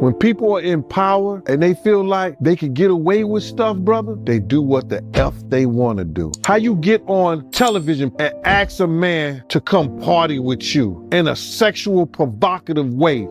When people are in power and they feel like they can get away with stuff, brother, they do what the F they want to do. How you get on television and ask a man to come party with you in a sexual, provocative way?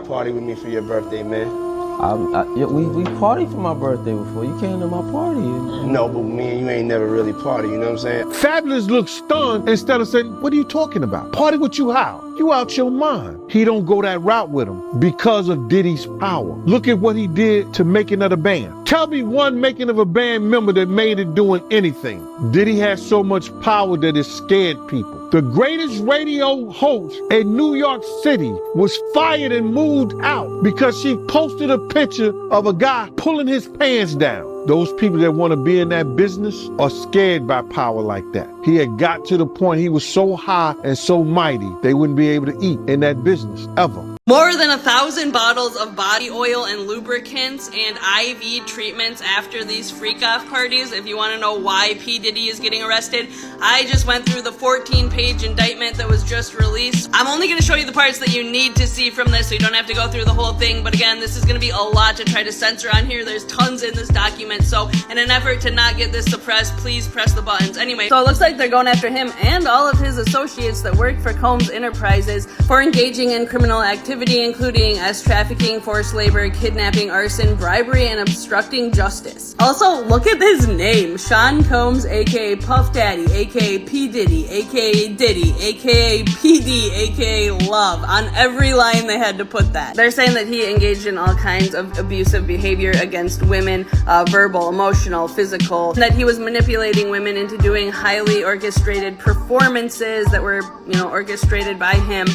Party with me for your birthday, man. We partied for my birthday before. You came to my party. No, but me and you ain't never really party, you know what I'm saying? Fabulous looks stunned instead of saying, what are you talking about? Party with you how? You out your mind. He don't go that route with him because of Diddy's power. Look at what he did to making of the band. Tell me one making of a band member that made it doing anything. Diddy has so much power that it scared people. The greatest radio host in New York City was fired and moved out because she posted a picture of a guy pulling his pants down. Those people that want to be in that business are scared by power like that. He had got to the point he was so high and so mighty, they wouldn't be able to eat in that business ever. More than 1,000 bottles of body oil and lubricants and IV treatments after these freak-off parties. If you want to know why P. Diddy is getting arrested, I just went through the 14-page indictment that was just released. I'm only going to show you the parts that you need to see from this so you don't have to go through the whole thing. But again, this is going to be a lot to try to censor on here. There's tons in this document. So in an effort to not get this suppressed, please press the buttons. Anyway, so it looks like they're going after him and all of his associates that work for Combs Enterprises for engaging in criminal activity, including trafficking, forced labor, kidnapping, arson, bribery, and obstructing justice. Also, look at his name. Sean Combs, aka Puff Daddy, aka P. Diddy, aka Diddy, aka PD, aka Love. On every line they had to put that. They're saying that he engaged in all kinds of abusive behavior against women, verbal, emotional, physical, that he was manipulating women into doing highly orchestrated performances that were, orchestrated by him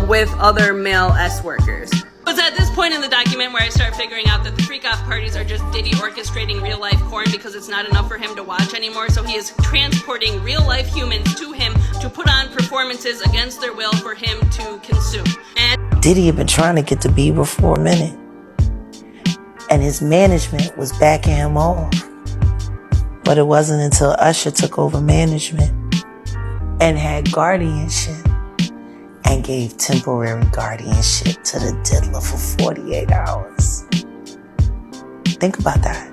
with other male S-workers. It's at this point in the document where I start figuring out that the freak-off parties are just Diddy orchestrating real-life porn because it's not enough for him to watch anymore, so he is transporting real-life humans to him to put on performances against their will for him to consume. And Diddy had been trying to get to Bieber for a minute, and his management was backing him off. But it wasn't until Usher took over management and had guardianship and gave temporary guardianship to the diddler for 48 hours. Think about that.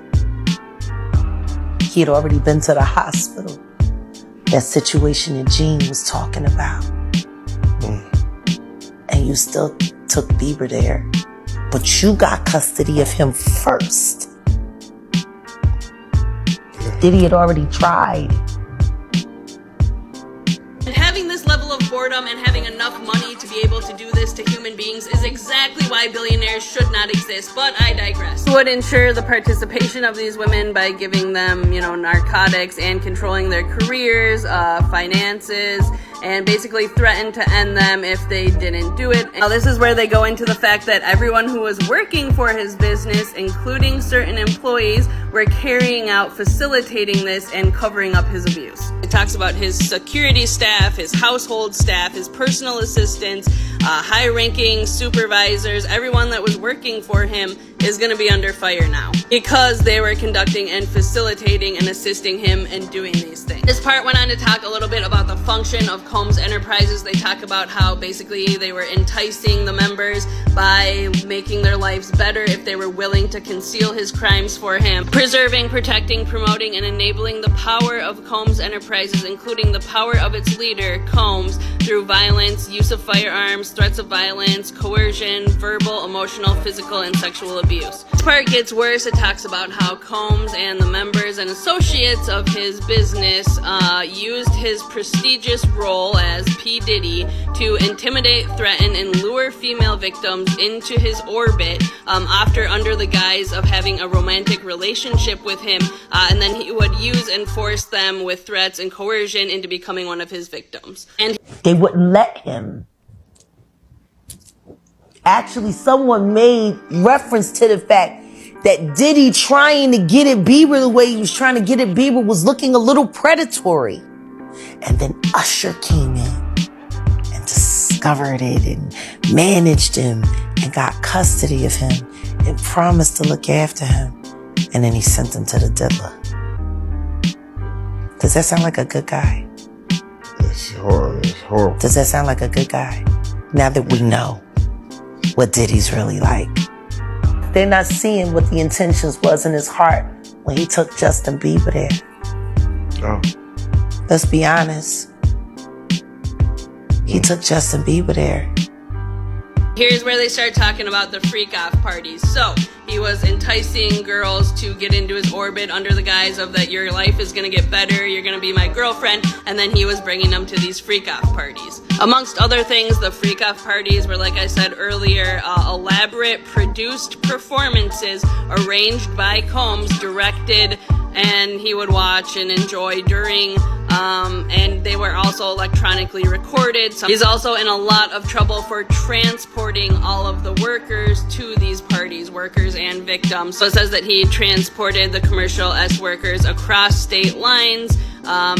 He had already been to the hospital. That situation that Gene was talking about. And you still took Bieber there. But you got custody of him first. Diddy had already tried. And having this level of boredom and having enough money to be able to do this to human beings is exactly why billionaires should not exist, but I digress. Would ensure the participation of these women by giving them, narcotics and controlling their careers, finances, and basically threatened to end them if they didn't do it. Now this is where they go into the fact that everyone who was working for his business, including certain employees, were carrying out, facilitating this, and covering up his abuse. It talks about his security staff, his household staff, his personal assistants, high-ranking supervisors, everyone that was working for him is going to be under fire now because they were conducting and facilitating and assisting him in doing these things. This part went on to talk a little bit about the function of Combs Enterprises. They talk about how basically they were enticing the members by making their lives better if they were willing to conceal his crimes for him, preserving, protecting, promoting, and enabling the power of Combs Enterprises, including the power of its leader, Combs, through violence, use of firearms, threats of violence, coercion, verbal, emotional, physical, and sexual abuse. This part gets worse. It talks about how Combs and the members and associates of his business used his prestigious role as P. Diddy to intimidate, threaten, and lure female victims into his orbit after under the guise of having a romantic relationship with him, and then he would use and force them with threats and coercion into becoming one of his victims. And they wouldn't let him. Actually, someone made reference to the fact that Diddy trying to get at Bieber the way he was trying to get at Bieber was looking a little predatory. And then Usher came in and discovered it and managed him and got custody of him and promised to look after him. and then he sent them to the diddler. Does that sound like a good guy? It's horrible. Does that sound like a good guy? Now that we know what Diddy's really like. They're not seeing what the intentions was in his heart when he took Justin Bieber there. Oh. Let's be honest. He took Justin Bieber there. Here's where they start talking about the freak-off parties. So, he was enticing girls to get into his orbit under the guise of that your life is going to get better, you're going to be my girlfriend, and then he was bringing them to these freak-off parties. Amongst other things, the freak-off parties were, like I said earlier, elaborate produced performances arranged by Combs, directed, and he would watch and enjoy during, and they were also electronically recorded. So he's also in a lot of trouble for transporting all of the workers to these parties, workers and victims. So it says that he transported the commercial S workers across state lines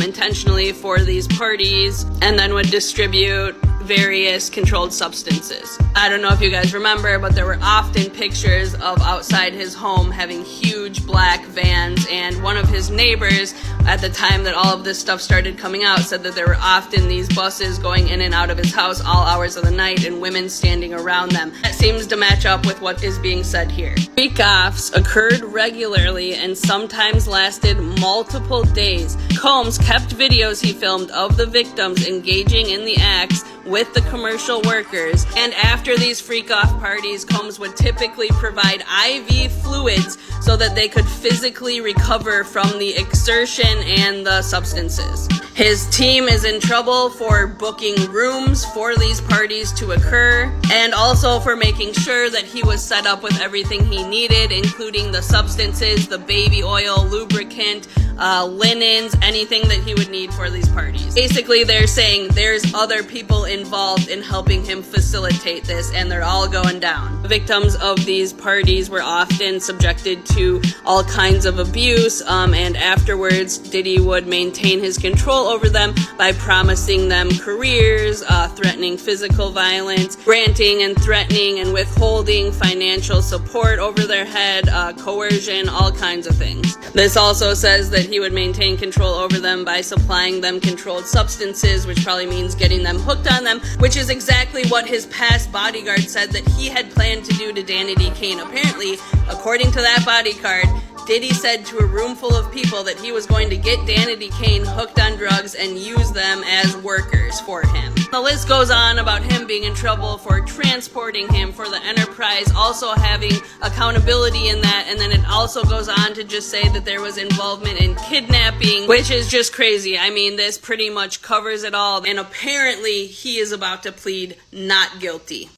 intentionally for these parties, and then would distribute various controlled substances. I don't know if you guys remember, but there were often pictures of outside his home having huge black vans, and one of his neighbors at the time that all of this stuff started coming out said that there were often these buses going in and out of his house all hours of the night and women standing around them. That seems to match up with what is being said here. Freak-offs occurred regularly and sometimes lasted multiple days. Combs kept videos he filmed of the victims engaging in the acts with the commercial workers, and after these freak-off parties, Combs would typically provide IV fluids so that they could physically recover from the exertion and the substances. His team is in trouble for booking rooms for these parties to occur, and also for making sure that he was set up with everything he needed, including the substances, the baby oil, lubricant, linens, anything that he would need for these parties. Basically, they're saying there's other people involved in helping him facilitate this, and they're all going down. Victims of these parties were often subjected to all kinds of abuse, and afterwards, Diddy would maintain his control over them by promising them careers, threatening physical violence, granting and threatening and withholding financial support over their head, coercion, all kinds of things. This also says that he would maintain control over them by supplying them controlled substances, which probably means getting them hooked on them, which is exactly what his past bodyguard said that he had planned to do to Danity Kane. Apparently, according to that bodyguard, Diddy said to a room full of people that he was going to get Danity Kane hooked on drugs and use them as workers for him. The list goes on about him being in trouble for transporting him for the enterprise, also having accountability in that, and then it also goes on to just say that there was involvement in kidnapping, which is just crazy. I mean, this pretty much covers it all, and apparently he is about to plead not guilty.